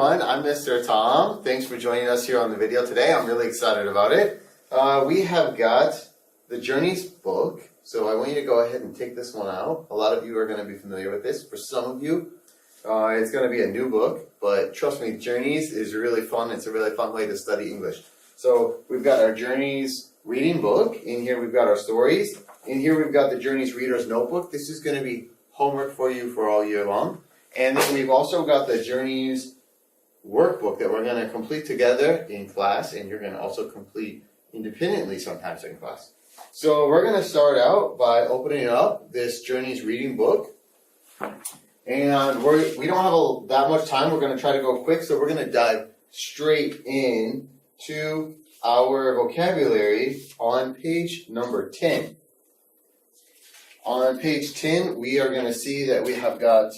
everyone, I'm Mr. Tom. Thanks for joining us here on the video today. I'm really excited about it. We have got the Journeys book, so I want you to go ahead and take this one out. A lot of you are going to be familiar with this. For some of you, it's going to be a new book, but trust me, Journeys is really fun. It's a really fun way to study English. So we've got our Journeys reading book. In here we've got our stories. In here we've got the Journeys Reader's Notebook. This is going to be homework for you for all year long. And then we've also got the Journeys workbook that we're going to complete together in class, and you're going to also complete independently sometimes in class. So we're going to start out by opening up this Journeys reading book. And we don't have that much time. We're going to try to go quick, so we're going to dive straight in to our vocabulary on page number 10. On page 10, we are going to see that we have got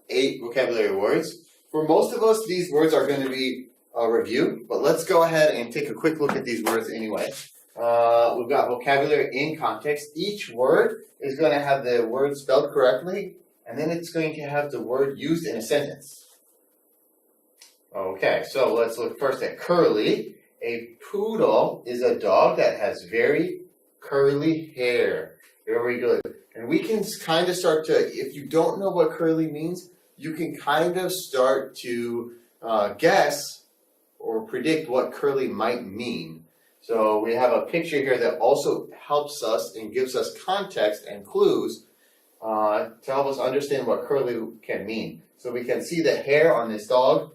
8 vocabulary words. For most of us, these words are going to be a review, but let's go ahead and take a quick look at these words anyway. We've got vocabulary in context. Each word is going to have the word spelled correctly, and then it's going to have the word used in a sentence. Okay, so let's look first at curly. A poodle is a dog that has very curly hair. Very good. And we can kind of start to, if you don't know what curly means, you can kind of start to guess or predict what curly might mean. So we have a picture here that also helps us and gives us context and clues to help us understand what curly can mean. So we can see the hair on this dog.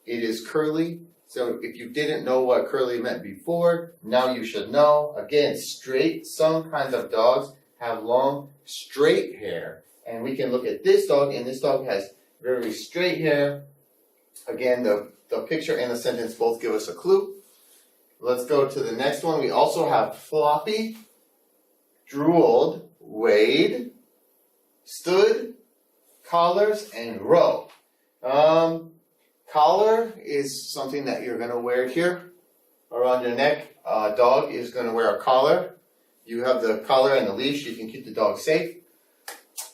It is curly. So if you didn't know what curly meant before, now you should know. Again, straight. Some kinds of dogs have long, straight hair. And we can look at this dog, and this dog has very straight hair. Again, the picture and the sentence both give us a clue. Let's go to the next one. We also have floppy, drooled, weighed, stood, collars, and row. Collar is something that you're going to wear here around your neck. Dog is going to wear a collar. You have the collar and the leash. You can keep the dog safe.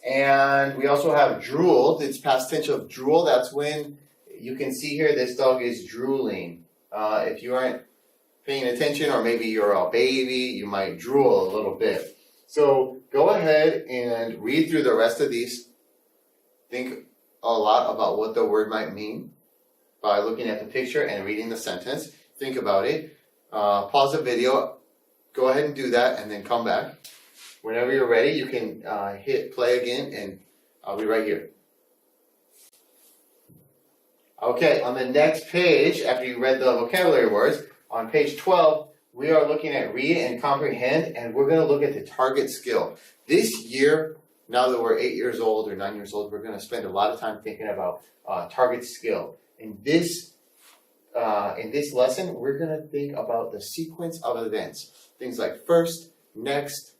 And we also have drooled. It's past tense of drool. That's when you can see here this dog is drooling. If you aren't paying attention, or maybe you're a baby, you might drool a little bit. So go ahead and read through the rest of these. Think a lot about what the word might mean by looking at the picture and reading the sentence. Think about it. Pause the video. Go ahead and do that, and then come back. Whenever you're ready, you can hit play again, and I'll be right here. Okay, on the next page, after you read the vocabulary words, on page 12, we are looking at read and comprehend, and we're going to look at the target skill. This year, now that we're 8 years old or 9 years old, we're going to spend a lot of time thinking about target skill. In this lesson, we're going to think about the sequence of events. Things like first, next,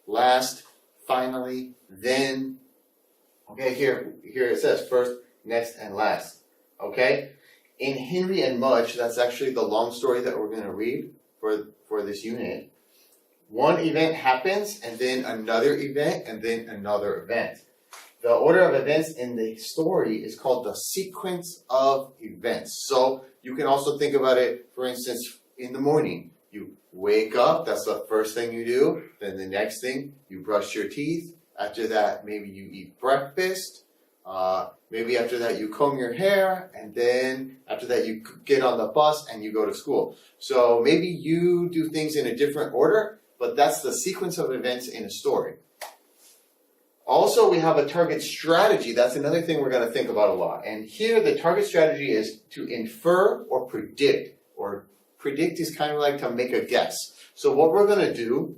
last, finally, then. Okay, here it says first, next, and last. Okay? In Henry and Mudge, that's actually the long story that we're going to read for this unit. One event happens, and then another event, and then another event. The order of events in the story is called the sequence of events. So you can also think about it, for instance, in the morning. You wake up, that's the first thing you do. Then the next thing, you brush your teeth. After that, maybe you eat breakfast. Maybe after that, you comb your hair. And then after that, you get on the bus and you go to school. So maybe you do things in a different order, but that's the sequence of events in a story. Also, we have a target strategy. That's another thing we're going to think about a lot. And here, the target strategy is to infer or predict. Or predict is kind of like to make a guess. So what we're going to do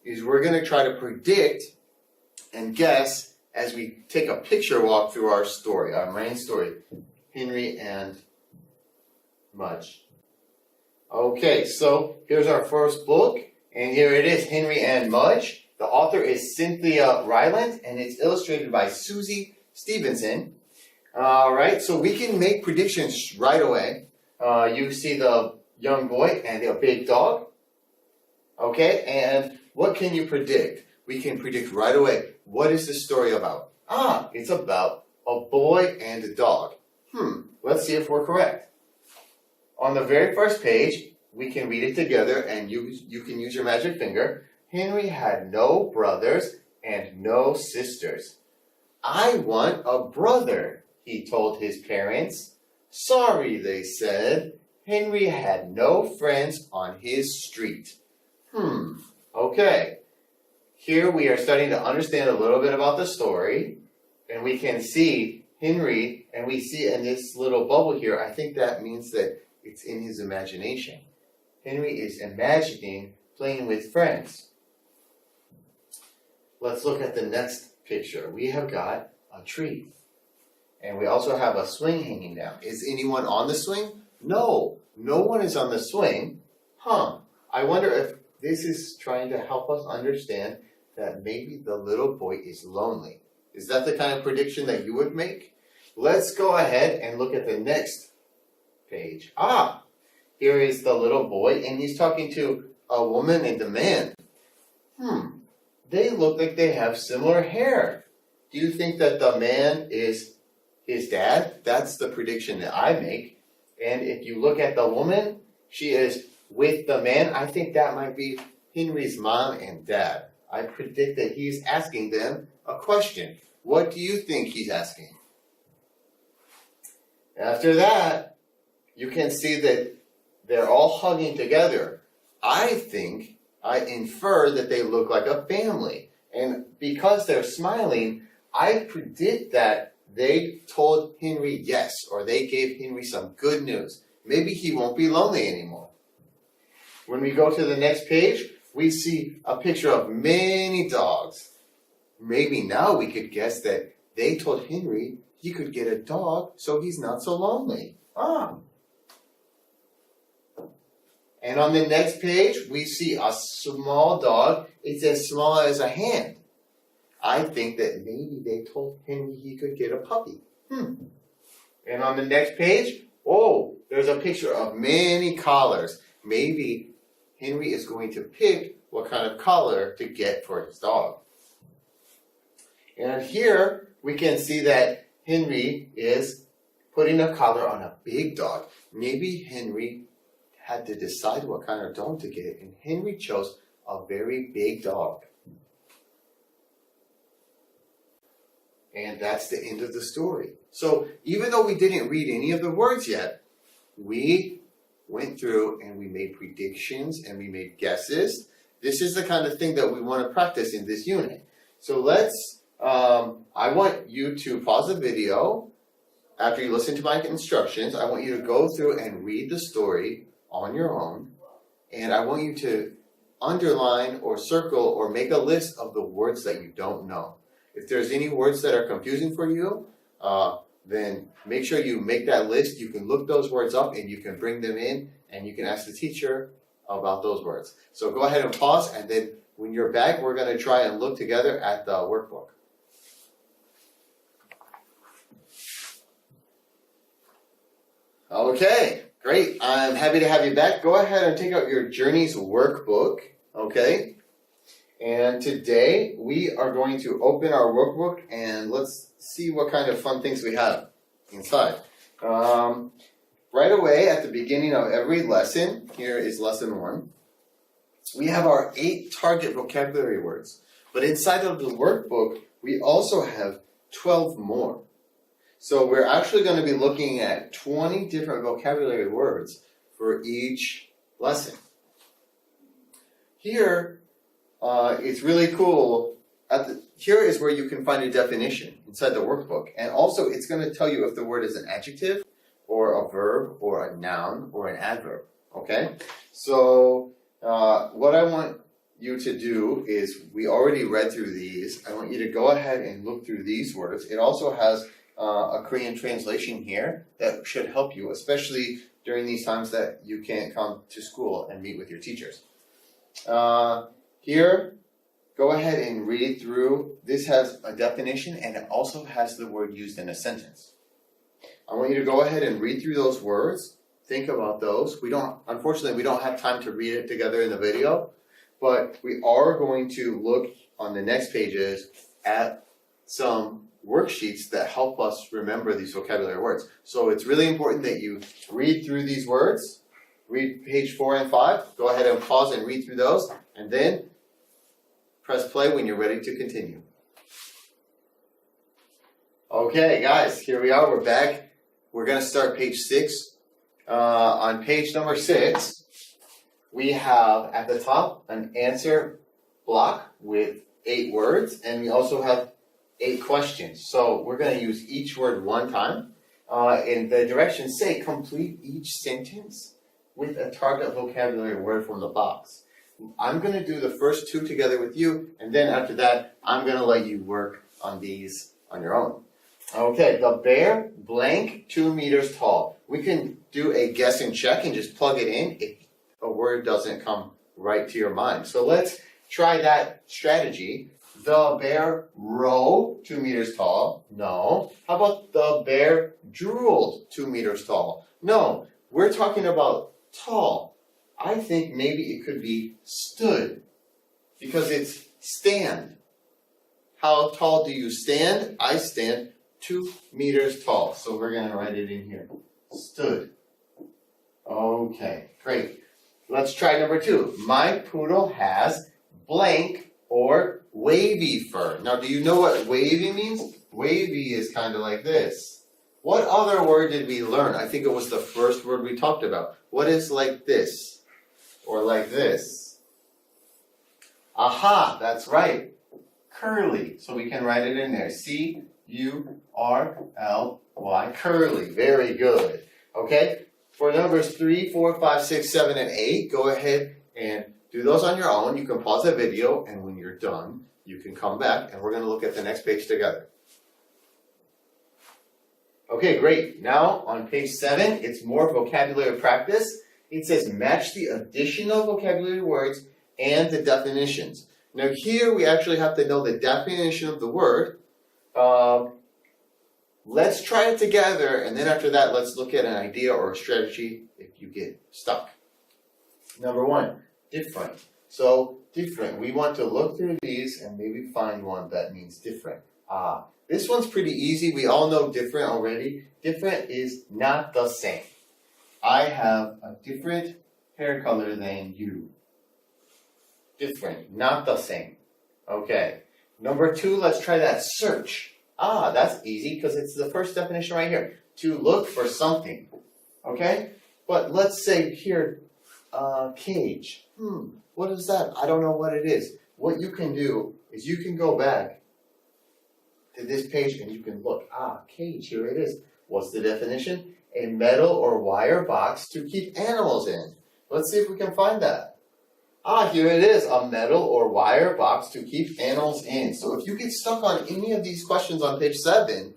is we're going to try to predict and guess as we take a picture walk through our story, our main story, Henry and Mudge. Okay, so here's our first book, and here it is, Henry and Mudge. The author is Cynthia Ryland, and it's illustrated by Susie Stevenson. All right, so we can make predictions right away. You see the young boy and a big dog. Okay, and what can you predict? We can predict right away. What is the story about? It's about a boy and a dog. Let's see if we're correct. On the very first page, we can read it together and you can use your magic finger. Henry had no brothers and no sisters. I want a brother, he told his parents. Sorry, they said. Henry had no friends on his street. Okay. Here we are starting to understand a little bit about the story, and we can see Henry, and we see in this little bubble here, I think that means that it's in his imagination. Henry is imagining playing with friends. Let's look at the next picture. We have got a tree, and we also have a swing hanging down. Is anyone on the swing? No, no one is on the swing. I wonder if this is trying to help us understand that maybe the little boy is lonely. Is that the kind of prediction that you would make? Let's go ahead and look at the next page. Here is the little boy, and he's talking to a woman and a man. They look like they have similar hair. Do you think that the man is his dad? That's the prediction that I make. And if you look at the woman, she is with the man. I think that might be Henry's mom and dad. I predict that he's asking them a question. What do you think he's asking? After that, you can see that they're all hugging together. I infer that they look like a family. And because they're smiling, I predict that they told Henry yes, or they gave Henry some good news. Maybe he won't be lonely anymore. When we go to the next page, we see a picture of many dogs. Maybe now we could guess that they told Henry he could get a dog so he's not so lonely. And on the next page, we see a small dog. It's as small as a hand. I think that maybe they told Henry he could get a puppy. And on the next page, there's a picture of many collars. Maybe Henry is going to pick what kind of collar to get for his dog. And here we can see that Henry is putting a collar on a big dog. Maybe Henry had to decide what kind of dog to get, and Henry chose a very big dog. And that's the end of the story. So even though we didn't read any of the words yet, we went through and we made predictions and we made guesses. This is the kind of thing that we want to practice in this unit. So I want you to pause the video. After you listen to my instructions, I want you to go through and read the story on your own. And I want you to underline or circle or make a list of the words that you don't know. If there's any words that are confusing for you, then make sure you make that list. You can look those words up and you can bring them in and you can ask the teacher about those words. So go ahead and pause, and then when you're back, we're going to try and look together at the workbook. Okay, great. I'm happy to have you back. Go ahead and take out your Journeys workbook, okay? And today we are going to open our workbook and let's see what kind of fun things we have inside. Right away at the beginning of every lesson, here is lesson 1, we have our 8 target vocabulary words. But inside of the workbook, we also have 12 more. So we're actually going to be looking at 20 different vocabulary words for each lesson. Here, it's really cool. Here is where you can find a definition inside the workbook. And also, it's going to tell you if the word is an adjective, or a verb, or a noun, or an adverb. Okay? So, what I want you to do is, we already read through these. I want you to go ahead and look through these words. It also has a Korean translation here that should help you, especially during these times that you can't come to school and meet with your teachers. Here, go ahead and read through. This has a definition and it also has the word used in a sentence. I want you to go ahead and read through those words. Think about those. Unfortunately, we don't have time to read it together in the video, but we are going to look on the next pages at some worksheets that help us remember these vocabulary words. So it's really important that you read through these words, read page 4 and 5, go ahead and pause and read through those, and then press play when you're ready to continue. Okay, guys, here we are, we're back. We're going to start page 6. On page number 6, we have at the top an answer block with 8 words, and we also have 8 questions. So we're going to use each word one time. And the directions say complete each sentence with a target vocabulary word from the box. I'm going to do the first 2 together with you, and then after that, I'm going to let you work on these on your own. Okay, the bear blank 2 meters tall. We can do a guess and check and just plug it in if a word doesn't come right to your mind. So let's try that strategy. The bear rolled 2 meters tall. No. How about the bear drooled 2 meters tall? No. We're talking about tall. I think maybe it could be stood because it's stand. How tall do you stand? I stand 2 meters tall. So we're going to write it in here. Stood. Okay, great. Let's try number 2. My poodle has blank or wavy fur. Now, do you know what wavy means? Wavy is kind of like this. What other word did we learn? I think it was the first word we talked about. What is like this? Or like this? Aha, that's right. Curly. So we can write it in there. C-U-R-L-Y, curly. Very good. Okay? For numbers 3, 4, 5, 6, 7, and 8, go ahead and do those on your own. You can pause the video, and when you're done, you can come back, and we're going to look at the next page together. Okay, great. Now, on page 7, it's more vocabulary practice. It says match the additional vocabulary words and the definitions. Now, here we actually have to know the definition of the word. Let's try it together, and then after that, let's look at an idea or a strategy if you get stuck. Number 1, different. So, different. We want to look through these and maybe find one that means different. This one's pretty easy. We all know different already. Different is not the same. I have a different hair color than you. Different, not the same. Okay. Number 2, let's try that. Search. That's easy because it's the first definition right here. To look for something. Okay? But let's say here, cage. What is that? I don't know what it is. What you can do is you can go back to this page and you can look. Cage, here it is. What's the definition? A metal or wire box to keep animals in. Let's see if we can find that. Here it is, a metal or wire box to keep animals in. So if you get stuck on any of these questions on page 7,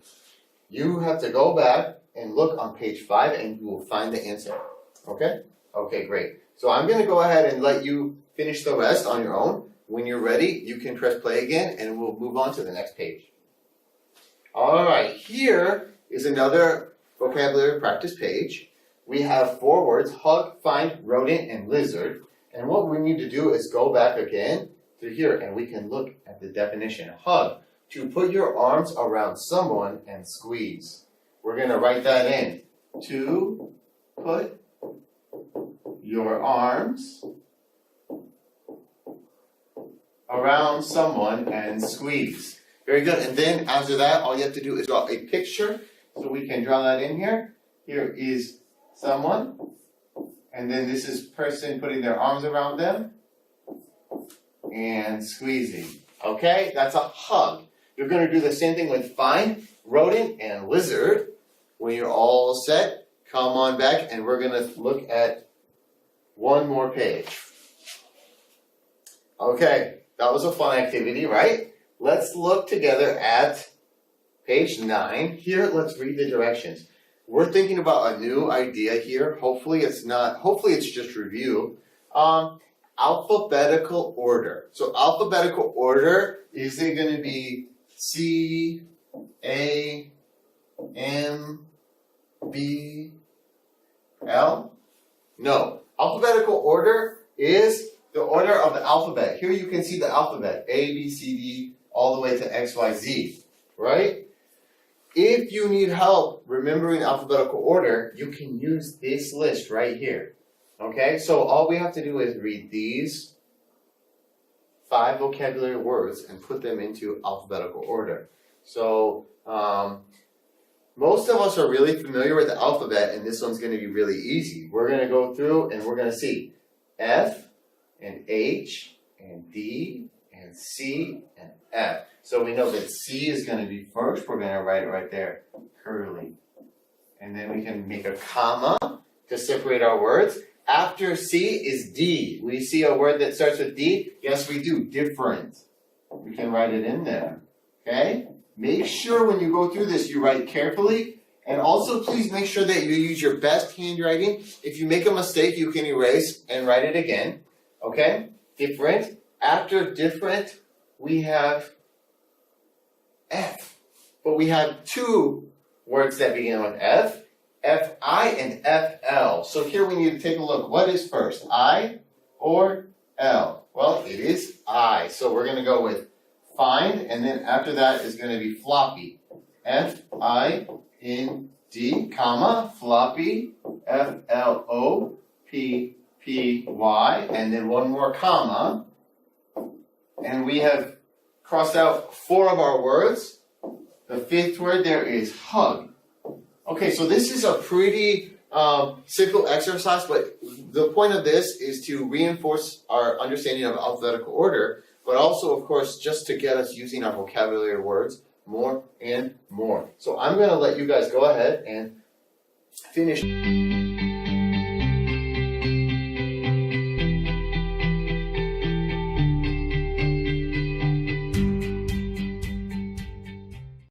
you have to go back and look on page 5 and you will find the answer. Okay? Okay, great. So I'm going to go ahead and let you finish the rest on your own. When you're ready, you can press play again and we'll move on to the next page. Alright, here is another vocabulary practice page. We have 4 words, hug, find, rodent, and lizard. And what we need to do is go back again to here and we can look at the definition. Hug, to put your arms around someone and squeeze. We're going to write that in. To put your arms around someone and squeeze. Very good. And then after that, all you have to do is draw a picture. So we can draw that in here. Here is someone. And then this is person putting their arms around them and squeezing. Okay, that's a hug. You're going to do the same thing with find, rodent, and lizard. When you're all set, come on back and we're going to look at one more page. Okay, that was a fun activity, right? Let's look together at page 9. Here, let's read the directions. We're thinking about a new idea here. Hopefully it's just review. Alphabetical order. So alphabetical order, is it going to be C, A, M, B, L? No. Alphabetical order is the order of the alphabet. Here you can see the alphabet. A, B, C, D, all the way to X, Y, Z. Right? If you need help remembering alphabetical order, you can use this list right here. Okay, so all we have to do is read these 5 vocabulary words and put them into alphabetical order. So most of us are really familiar with the alphabet, and this one's going to be really easy. We're going to go through and we're going to see F and H and D and C and F. So we know that C is going to be first. We're going to write it right there, curly. And then we can make a comma to separate our words. After C is D. We see a word that starts with D? Yes, we do. Different. We can write it in there. Okay? Make sure when you go through this, you write carefully. And also, please make sure that you use your best handwriting. If you make a mistake, you can erase and write it again. Okay? Different. After different, we have F. But we have 2 words that begin with F. F-I and F-L. So here we need to take a look. What is first? I or L? Well, it is I. So we're going to go with find, and then after that is going to be floppy. F-I-N-D, comma, floppy, F-L-O-P-P-Y, and then one more comma. And we have crossed out 4 of our words. The 5th word there is hug. Okay, so this is a pretty simple exercise, but the point of this is to reinforce our understanding of alphabetical order, but also, of course, just to get us using our vocabulary words more and more. So I'm going to let you guys go ahead and finish.